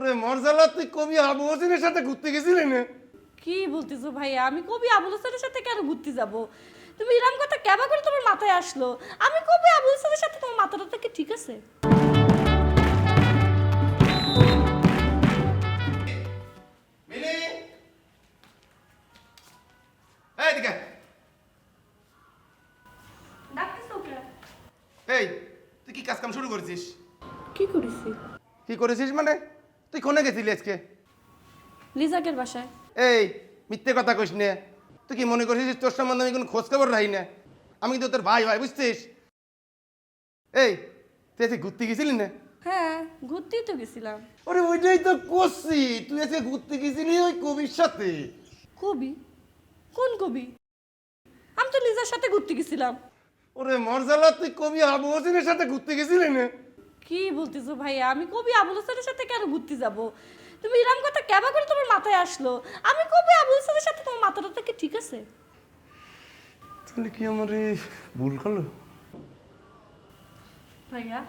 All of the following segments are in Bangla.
ওরে মরজালা, তুই কবি আবু হোসেনের সাথে ঘুরতে গেছিলি না? কি বলতেছো ভাইয়া? আমি কবি আবুল হোসেনের সাথে কেন ঘুরতে যাব? তুমি এরকম কথা কেবা করে তোমার মাথায় আসলো? আমি কবি আবুল হোসেনের সাথে তোমার মাথাটা কি ঠিক আছে? মিলি, এই দিকে। ডাকতেছো কে? এই, তুই কি কাজ কাম শুরু করেছিস? কি করেছি? কি করেছিস মানে? তুই কোনে গেছিলি আজকে? লিজাকের বাসায়। এই, মিথ্যে কথা কইস নে। তুই কি মনে করছিস তোর সম্বন্ধে আমি কোনো খোঁজ খবর রাখি না? আমি কিন্তু তোর ভাই বুঝছিস? এই, তুই আজকে ঘুরতে গেছিলি না? হ্যাঁ, ঘুরতেই তো গেছিলাম। ওরে ওইটাই তো করছি, তুই আজকে ঘুরতে গেছিলি ওই কবির সাথে। কবি? কোন কবি? আমি তো লিজার সাথে ঘুরতে গেছিলাম। ওরে মরজালা, তুই কবি আবু হোসেনের সাথে ঘুরতে গেছিলি না? কি বলতেছো ভাইয়া? আমি কবি আবুল হোসেনের সাথে কেন ঘুরতে যাব? তুমি এরকম কথা কেবা করে তোমার মাথায় আসলো? আমি কবি আবুল হোসেনের সাথে তোমার মাথাটা কি ঠিক আছে? তাহলে কি আমার ভুল হলো? ভাইয়া,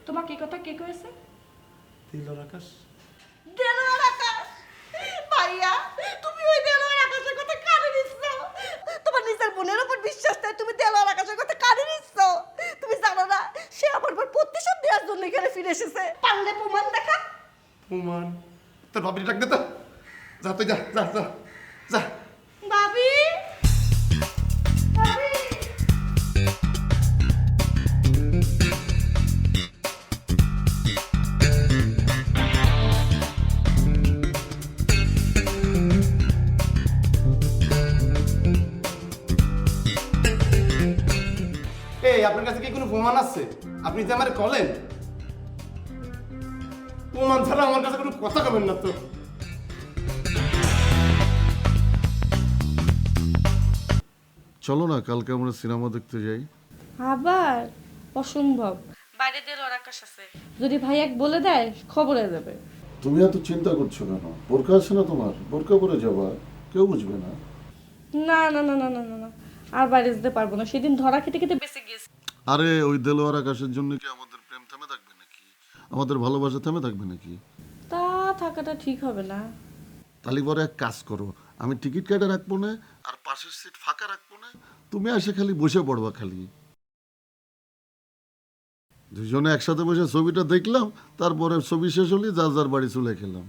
তোমাকে এই কথা কে কয়েছে? দিলর আকাশ। দেলোয়ার আকাশ? ভাইয়া, তুমি ওই দেলোয়ার আকাশের কথা কানে নিচ্ছ? তোমার নিজের বোনের উপর বিশ্বাস নেই, তুমি দেলোয়ার আকাশের কথা কানে নিচ্ছ? তুমি জানো না সে আমার উপর প্রতিশোধ দেওয়ার জন্য এখানে ফিরে এসেছে? পারলে প্রমাণ দেখা। ওমান, তোর ভাবির ডাক দে তো। যা তুই, যা যা যা যা। ভাবি, ভাবি। এই, আপনার কাছে কি কোনো প্রমাণ আছে? আপনি যে আমার কলেন, প্রমাণ ছাড়া আমার কাছে কোনো কথা কবেন না তো। চলো না, কালকে আমরা সিনেমা দেখতে যাই। আবার অসম্ভব, বাইরে দেলোয়ার আকাশ আছে, যদি ভাই এক বলে দেয় খবর হয়ে যাবে। তুমি এত চিন্তা করছো কেন? বোরকা আছে না তোমার? বোরকা পরে যাবা, কেউ বুঝবে না। না না না না না না না, আর বাইরে যেতে পারবো না, সেদিন ধরা খেতে খেতে বেঁচে গেছি। আরে ওই দেলোয়ার আকাশের জন্য কি আমাদের প্রেম থেমে থাকবে নাকি? আমাদের ভালোবাসা থেমে থাকবে নাকি? তা থাকাটা ঠিক হবে না। তাহলে পরে এক কাজ করো, আমি টিকিট কেটে রাখবো না, আর পাশের সিট ফাঁকা রাখবো না, তুমি এসে খালি বসে পড়বা, খালি দুজনে একসাথে বসে ছবিটা দেখলাম, তারপরে ছবি শেষ হলে যার যার বাড়ি চলে গেলাম।